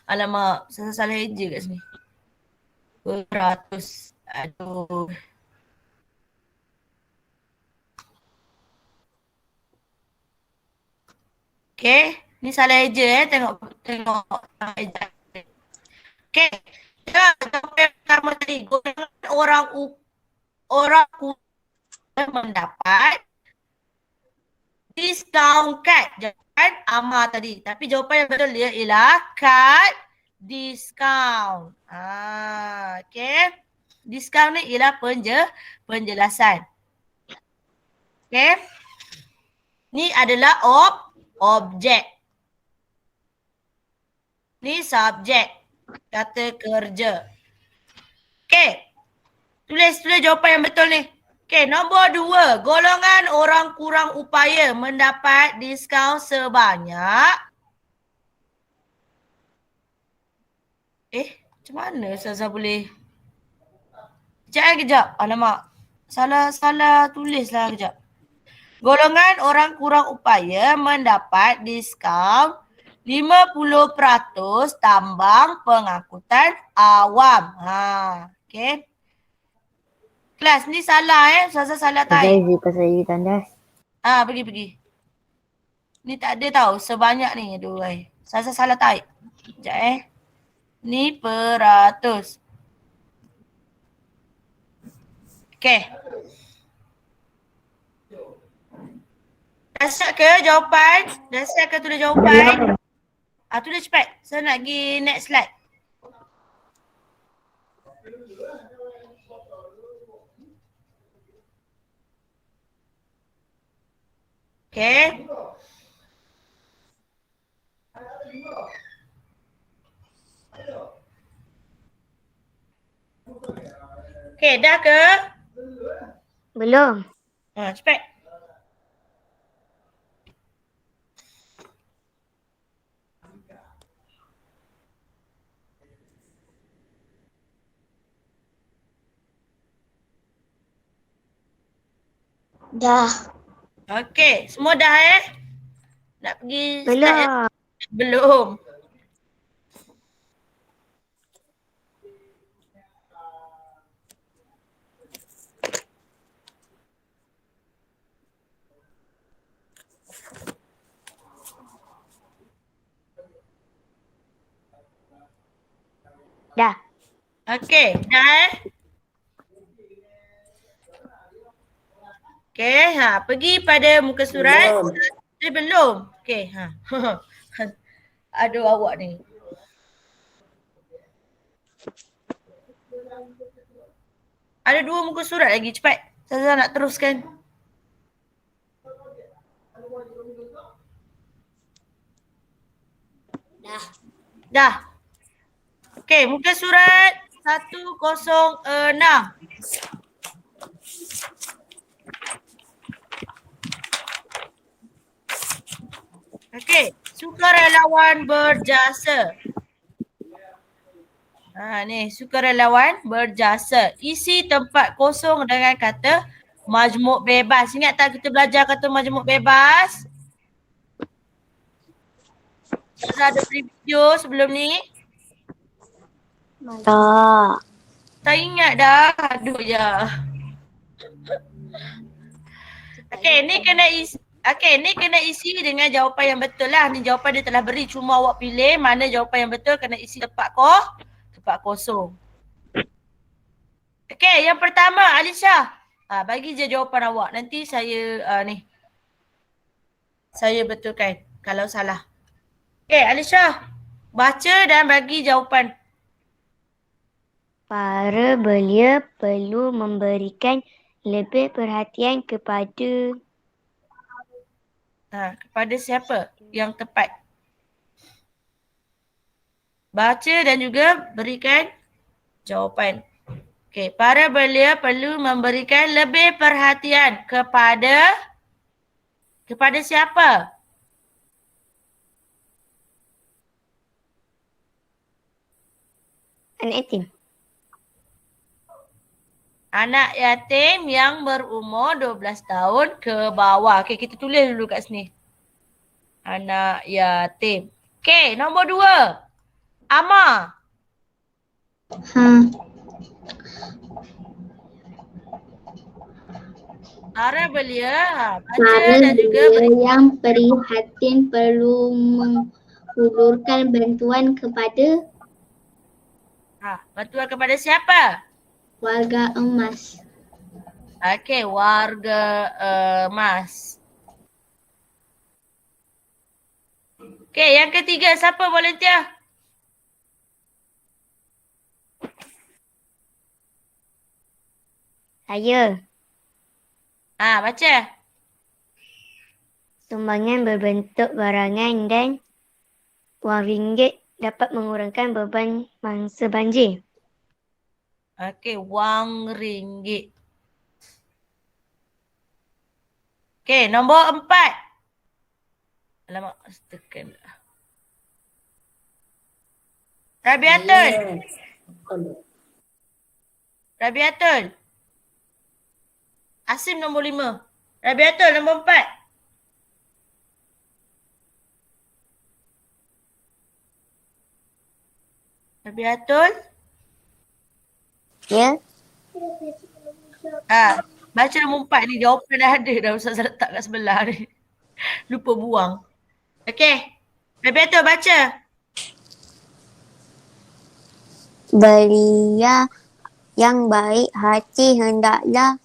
Alamak, salah eja kat sini. 200. Aduh. Okey, ni salah eja tengok eja. Okey. Jawapan pertama tadi, golongan orang mendapat diskaun kad. Jawapan Amar tadi. Tapi jawapan yang betul dia ialah kad diskaun. Okey. Diskaun ni ialah penjelasan. Okey. Ni adalah objek. Ni subjek. Kata kerja. Okey. Tulis jawapan yang betul ni. Okey, nombor 2. Golongan orang kurang upaya mendapat diskaun sebanyak. Macam mana Ustazah boleh? Kejap. Alamak. Salah tulis lah kejap. Golongan orang kurang upaya mendapat diskaun 50% tambang pengangkutan awam. Okey. Kelas ni salah Ustazah salah type. Pasal you tandas. Pergi. Ni tak ada tau sebanyak ni. Aduh Ustazah salah type. Sekejap Ni peratus. Okay. Dah siap ke jawapan? Dah siap ke tulis jawapan? Tulis cepat. Saya nak pergi next slide. Okay. Okay, dah ke? Belum. Cepat. Dah. Okay, semua dah Nak pergi Belum. Belum. Dah. Okay, dah Okay, pergi pada muka surat. Belum. Okay, Aduh awak ni. Ada 2 muka surat lagi, cepat. Saya nak teruskan. Dah. Okay, muka surat 106. Okay, sukarelawan berjasa. Ni sukarelawan berjasa. Isi tempat kosong dengan kata majmuk bebas. Ingat tak kita belajar kata majmuk bebas? Kita ada video sebelum ni? Tak. Tak ingat dah. Aduh ya. Okay, ni kena isi dengan jawapan yang betul lah. Ni jawapan dia telah beri, cuma awak pilih mana jawapan yang betul, kena isi tempat kosong. Okay, yang pertama Alisha. Bagi je jawapan awak. Nanti saya saya betulkan kalau salah. Okay, Alisha. Baca dan bagi jawapan. Para belia perlu memberikan lebih perhatian kepada Kepada siapa yang tepat? Baca dan juga berikan jawapan. Okey, para belia perlu memberikan lebih perhatian kepada siapa? anak yatim. Anak yatim yang berumur 12 tahun ke bawah. Okey, kita tulis dulu kat sini. Anak yatim. Okey, nombor 2. Ama. Para belia, baca dan juga yang prihatin perlu menghulurkan bantuan kepada bantuan kepada siapa? warga emas. Okey, warga emas. Okey, yang ketiga siapa volunteer? Saya. Baca. Sumbangan berbentuk barangan dan wang ringgit dapat mengurangkan beban mangsa banjir. Okey, wang ringgit. Okey, nombor 4. Alamak, tekan. Rabiatul. Rabiatul. Asim nombor 5. Rabiatul nombor 4. Rabiatul. Ya. Baca nombor 4 ni, jawapan dah ada dah Ustaz letak kat sebelah ni. Lupa buang. Okey. Rabiatul baca. Belia yang baik hati hendaklah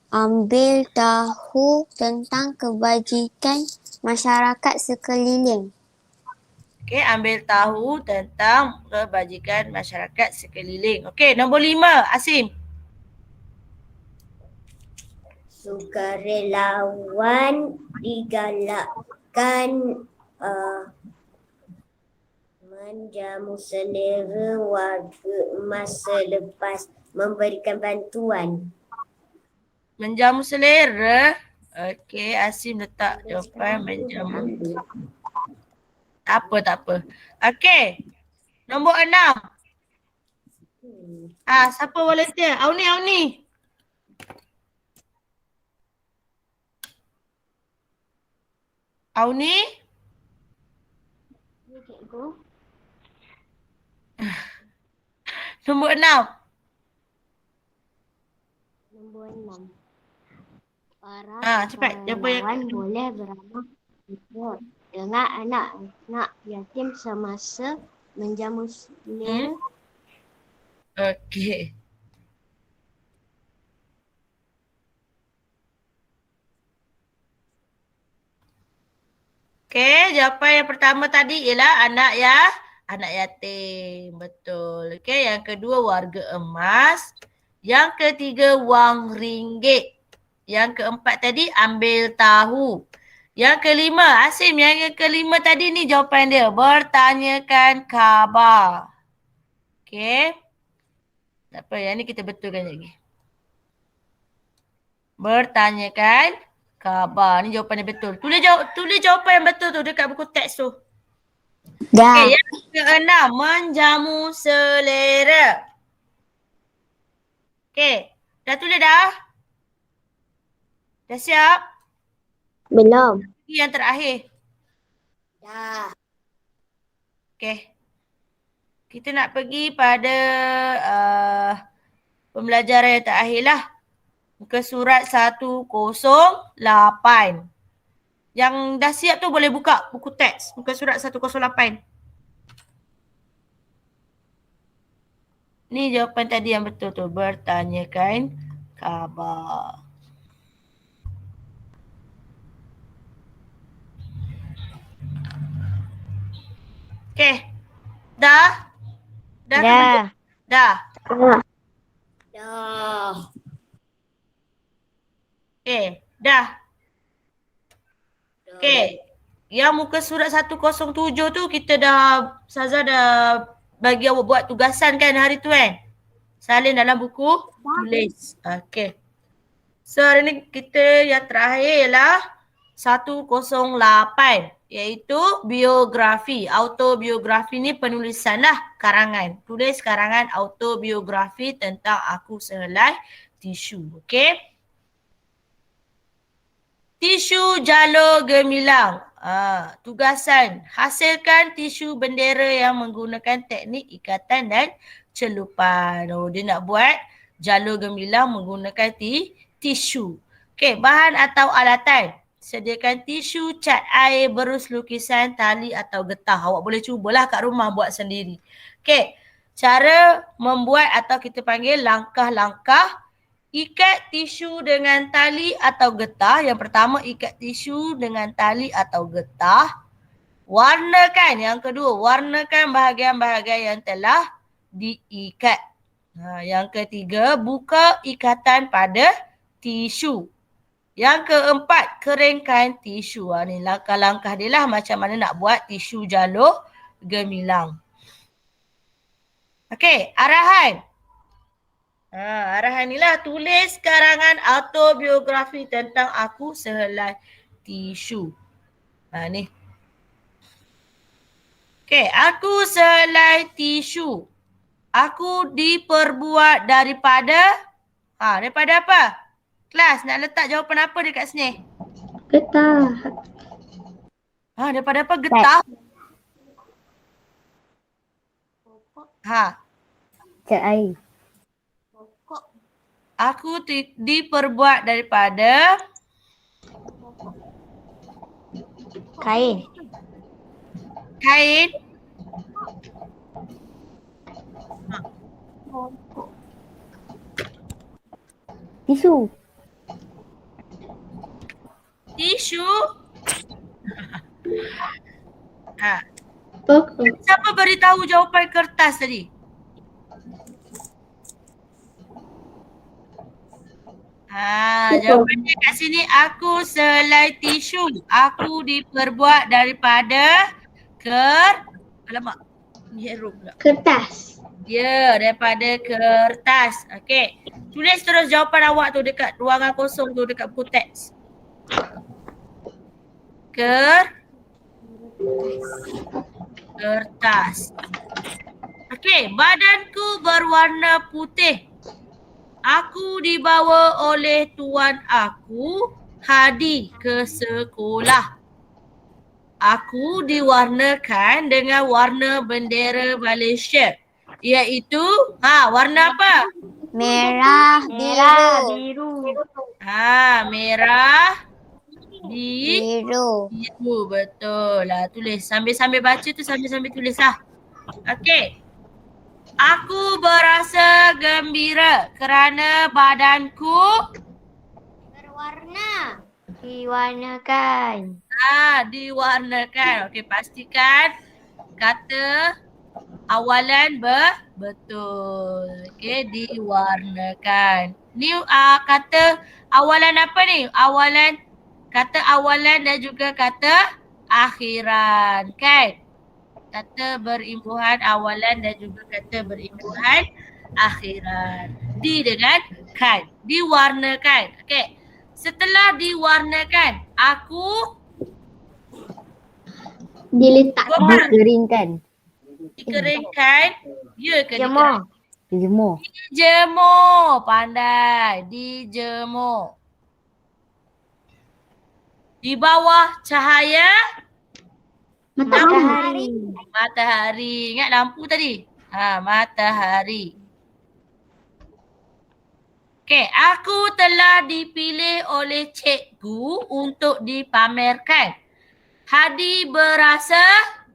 ambil tahu tentang kebajikan masyarakat sekeliling. Okey, ambil tahu tentang kebajikan masyarakat sekeliling. Okey, nombor 5, Asim. Sukarelawan digalakkan menjamu selera warga emas selepas memberikan bantuan. Menjamu selera. Okey, Asim letak jawapan menjamu. Tak apa. Okey. Nombor 6. Siapa volunteer? Auni. Auni? Cikgu. Nombor 6. Nombor 6. Para Cepat. Jumpa yang sukarelawan boleh beramah dengan anak-anak yatim semasa menjamu selera. Okey. Okey, jawapan yang pertama tadi ialah anak yatim. Betul. Okey, yang kedua warga emas. Yang ketiga wang ringgit. Yang keempat tadi ambil tahu. Yang kelima, Asim, yang kelima tadi ni jawapan dia. Bertanyakan khabar. Okey. Tak apa, yang ni kita betulkan lagi. Bertanyakan khabar. Ni jawapan dia betul. Tulis jawapan yang betul tu dekat buku teks tu. Dah. Okey, yang keenam, menjamu selera. Okey, dah tulis dah? Dah siap? Belum. Yang terakhir. Dah. Okey. Kita nak pergi pada pembelajaran yang terakhir lah. Muka surat 108. Yang dah siap tu boleh buka buku teks. Muka surat 108. Ni jawapan tadi yang betul tu. Bertanyakan khabar. Okey. Dah? Dah. Dah. Dah. Okey. Dah. Okey. Yang muka surat 107 tu kita Saza dah bagi awak buat tugasan kan hari tu kan? Salin dalam buku tulis. Okey. So hari ni kita yang terakhir ialah 108 iaitu biografi. Autobiografi ni penulisan lah, karangan. Tulis karangan autobiografi tentang aku sehelai tisu. Okey. Tisu jalur gemilang. Tugasan. Hasilkan tisu bendera yang menggunakan teknik ikatan dan celupan. Dia nak buat jalur gemilang menggunakan tisu. Okey, bahan atau alatan. Sediakan tisu, cat air, berus lukisan, tali atau getah. Awak boleh cubalah kat rumah buat sendiri. Okey, cara membuat atau kita panggil langkah-langkah. Ikat tisu dengan tali atau getah. Yang pertama, ikat tisu dengan tali atau getah. Warnakan. Yang kedua, warnakan bahagian-bahagian yang telah diikat. Yang ketiga, buka ikatan pada tisu. Yang keempat, keringkan tisu. Ni langkah-langkah dia lah macam mana nak buat tisu jalur gemilang. Okey, arahan. Arahan ni lah, tulis karangan autobiografi tentang aku sehelai tisu. Ni. Okey, aku sehelai tisu. Aku diperbuat daripada daripada apa? Kelas, nak letak jawapan apa dekat sini? Getah. Daripada apa? Getah. Cat air. Aku diperbuat daripada Kain. kain. Tisu. Tisu. Siapa beritahu jawapan kertas tadi? Jawapannya kat sini, aku selai tisu. Aku diperbuat daripada alamak, ni hero pula. Kertas. Ya, daripada kertas. Okey. Tulis terus jawapan awak tu dekat ruangan kosong tu, dekat buku teks. Kertas. Okey, badanku berwarna putih. Aku dibawa oleh tuan aku Hadi ke sekolah. Aku diwarnakan dengan warna bendera Malaysia, iaitu warna apa? Merah, Biru. Merah, biru. biru. Betul lah. Tulis sambil-sambil baca tu, sambil-sambil tulis lah. Okey. Aku berasa gembira kerana badanku Berwarna. Diwarnakan. diwarnakan. Okey, pastikan kata awalan betul. Okey, diwarnakan. Ni kata awalan apa ni? Kata awalan dan juga kata akhiran, kan? Kata berimbuhan awalan dan juga kata berimbuhan akhiran. Di dengan kan. Diwarnakan. Okey. Setelah diwarnakan, aku Diletakkan. Dikeringkan. dikeringkan. Ya ke Jemur. Dijemur. Dijemur. Pandai. Dijemur. Di bawah cahaya matahari. Ingat lampu tadi? Matahari. Okey, aku telah dipilih oleh cikgu untuk dipamerkan. Hadi berasa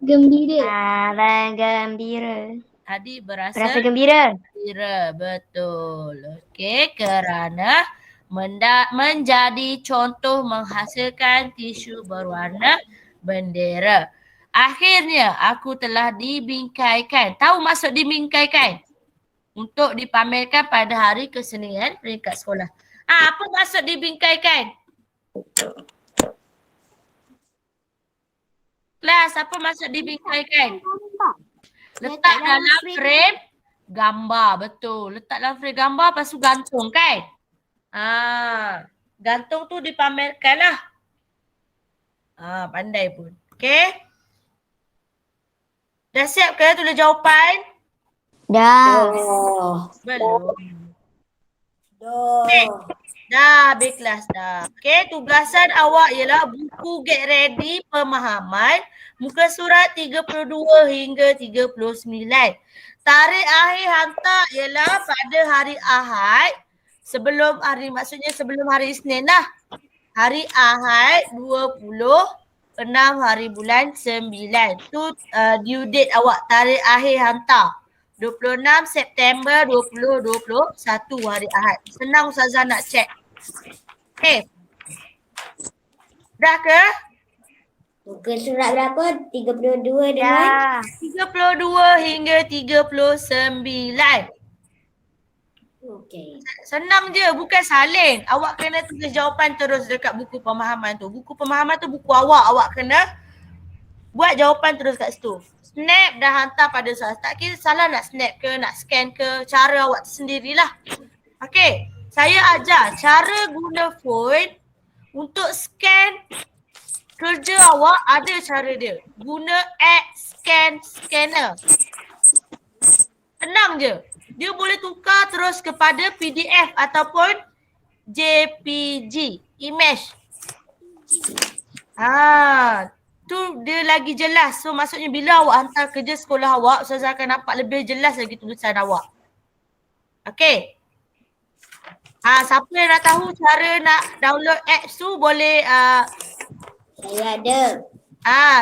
Gembira. Gembira. Hadi berasa Rasa gembira. gembira. Betul. Okey, kerana menjadi contoh menghasilkan tisu berwarna bendera. Akhirnya aku telah dibingkaikan. Tahu maksud dibingkaikan? Untuk dipamerkan pada hari kesenian peringkat sekolah. Apa maksud dibingkaikan? Kelas, apa maksud dibingkaikan? Letak dalam frame gambar. Betul. Letak dalam frame gambar, lepas tu gantung, kan? Gantung tu dipamerkan lah. Pandai pun. Okay. Dah siap ke tulis jawapan? Dah. Belum. Okay. Dah habis kelas dah. Okay, tugasan awak ialah buku Get Ready Pemahaman muka surat 32 hingga 39. Tarikh akhir hantar ialah pada hari Ahad maksudnya sebelum hari Isnin lah. Hari Ahad 26 hari bulan 9. Tu due date awak, tarikh akhir hantar. 26 September 2021 hari Ahad. Senang Ustazah nak check. Okay. Dah ke? Muka surat berapa? 32 dengan? 32 hingga 39. Okey. Senang je, bukan salin. Awak kena tulis jawapan terus dekat buku pemahaman tu. Buku pemahaman tu buku awak. Awak kena buat jawapan terus kat situ. Snap dah hantar pada saya. Tak kira salah nak snap ke, nak scan ke, cara awak sendirilah. Okey, saya ajar cara guna phone untuk scan kerja awak, ada cara dia. Guna app scanner. Senang je. Dia boleh tukar terus kepada PDF ataupun JPG, image. Tu dia lagi jelas. So maksudnya bila awak hantar kerja sekolah awak, Ustazah akan nampak lebih jelas lagi tulisan awak. Okey. Siapa yang nak tahu cara nak download apps tu boleh Saya ada.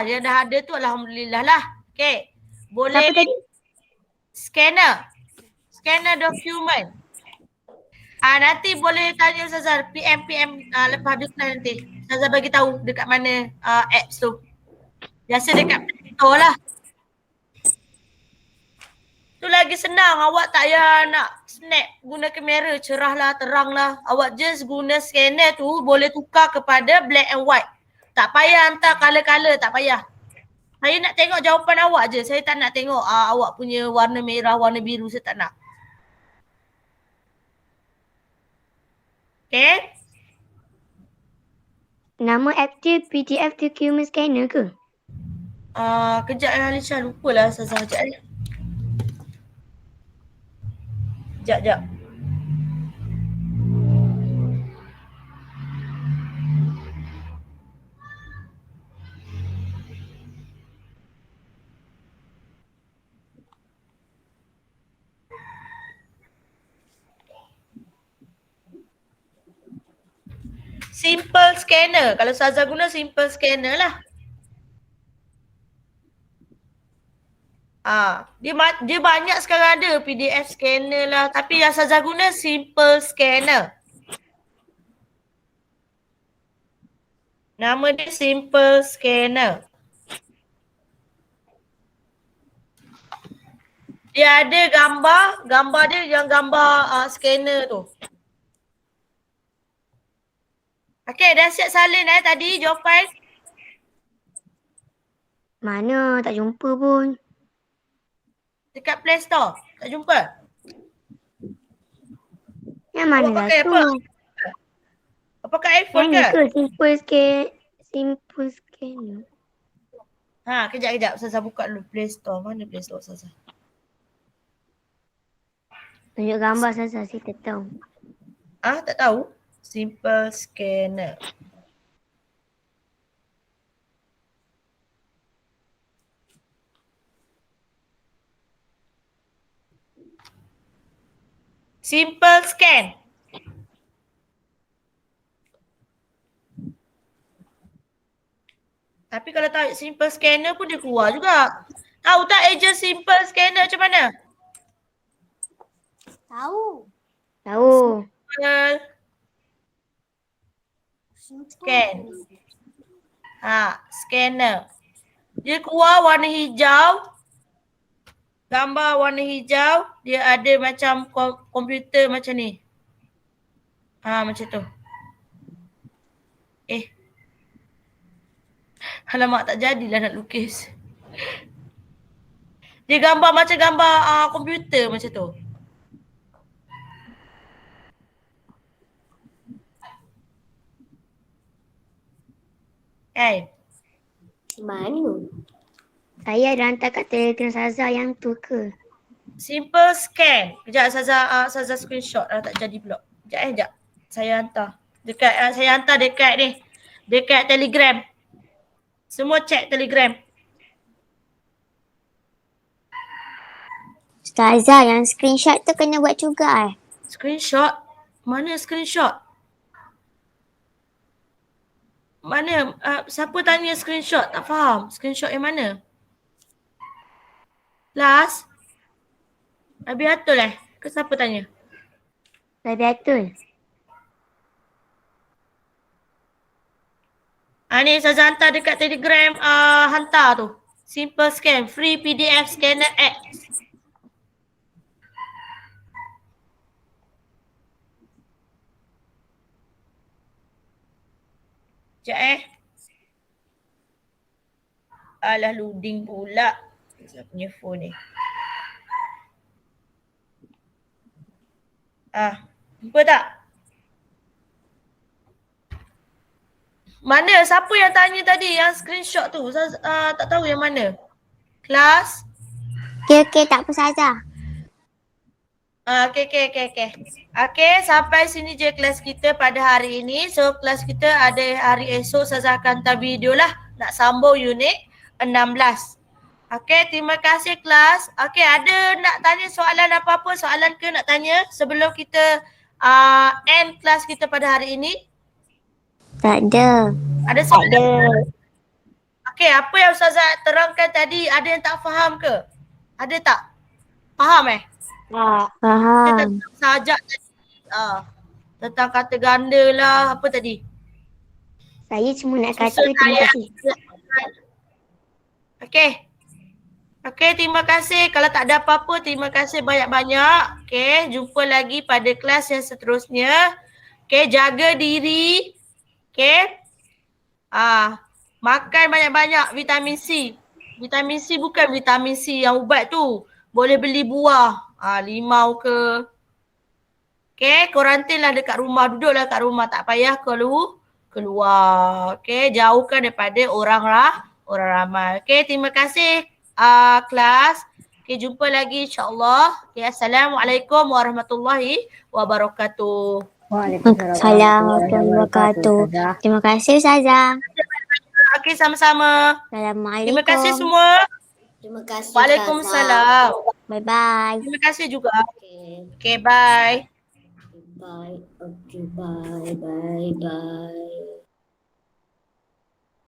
yang dah ada tu alhamdulillah lah. Okey. Boleh Siapa tadi? scanner. scanner dokumen. Nanti boleh tanya Ustazah PM lepas habis kelas nanti. Ustazah bagi tahu dekat mana apps tu. Biasa dekat Play Store lah. Tu lagi senang, awak tak payah nak snap guna kamera cerah lah, terang lah. Awak just guna scanner tu boleh tukar kepada black and white. Tak payah hantar color-color, tak payah. Saya nak tengok jawapan awak je. Saya tak nak tengok awak punya warna merah, warna biru, saya tak nak. Okay? Nama app tu PDF document scanner ke? Kejap Alisha, lupalah Ustazah. Kejap. Simple scanner. Kalau Ustazah guna simple scanner lah. Dia banyak sekarang ada PDF scanner lah. Tapi yang Ustazah guna simple scanner. Nama dia simple scanner. Dia ada gambar dia yang gambar scanner tu. Okay, dah siap salin tadi jawapan? Mana? Tak jumpa pun. Dekat Play Store. Tak jumpa? Yang mana Awak lah pakai tu? apa? Awak pakai iPhone Yang ni ke? ke? Simple scanner. Kejap. Ustazah buka dulu Play Store. Mana Play Store Ustazah? Tunjuk gambar saja, saya tak tahu. Tak tahu? Simple scanner. Simple scan. Tapi kalau tahu simple scanner pun dia keluar juga. Tahu tak agent simple scanner macam mana? Tahu. Simple scan. Scanner. Dia keluar warna hijau. Gambar warna hijau. Dia ada macam komputer macam ni. Macam tu. Alamak, tak jadilah nak lukis. Dia gambar macam gambar komputer macam tu. Mana? Saya ada hantar kat Telegram Saza yang tu ke? Simple scan. Kejap Saza screenshot tak jadi pula. Kejap. Saya hantar. Saya hantar dekat ni. Dekat Telegram. Semua check Telegram. Ustazah, yang screenshot tu kena buat juga Screenshot? Mana screenshot? Mana? Siapa tanya screenshot? Tak faham. Screenshot yang mana? Last? Abiatul ke siapa tanya? Betul. Ni Ustazah hantar dekat Telegram hantar tu. Simple scan. Free PDF scanner app. Sekejap Alah loading pula. Saya punya phone ni. Jumpa tak? Mana? Siapa yang tanya tadi yang screenshot tu? Saya tak tahu yang mana. Kelas? Okey, tak apa Ustazah. Okay. Okay, sampai sini je kelas kita pada hari ini. So, kelas kita ada hari esok. Saya akan hantar video lah. Nak sambung unit 16. Okay, terima kasih kelas. Okay, ada nak tanya soalan apa-apa? Soalan ke nak tanya sebelum kita end kelas kita pada hari ini? Tak ada. Ada soalan? Okay, apa yang Ustazah terangkan tadi, ada yang tak faham ke? Ada tak? Faham Kita Faham. tentang sajak tadi. Tentang kata ganda lah. Apa tadi? Saya cuma nak kata Susun terima ayat. kasih. Okey. Okey, terima kasih. Kalau tak ada apa-apa, terima kasih banyak-banyak. Okey, jumpa lagi pada kelas yang seterusnya. Okey, jaga diri. Okey. Makan banyak-banyak vitamin C. Vitamin C bukan vitamin C yang ubat tu. Boleh beli buah. Limau ke. Okey, kuarantin lah dekat rumah. Duduklah kat rumah. Tak payah keluar. Okey, jauhkan daripada orang ramai. Okey, terima kasih kelas. Okey, jumpa lagi insya-Allah. Okey, Assalamualaikum warahmatullahi wabarakatuh. Waalaikumsalam warahmatullahi wabarakatuh. Terima kasih Ustazah. Okey, sama-sama. Assalamualaikum. Terima kasih semua. Terima kasih. Waalaikumsalam. Bye-bye. Terima kasih juga. Okay. Okey, bye. Bye. Okay, bye. Bye. Bye.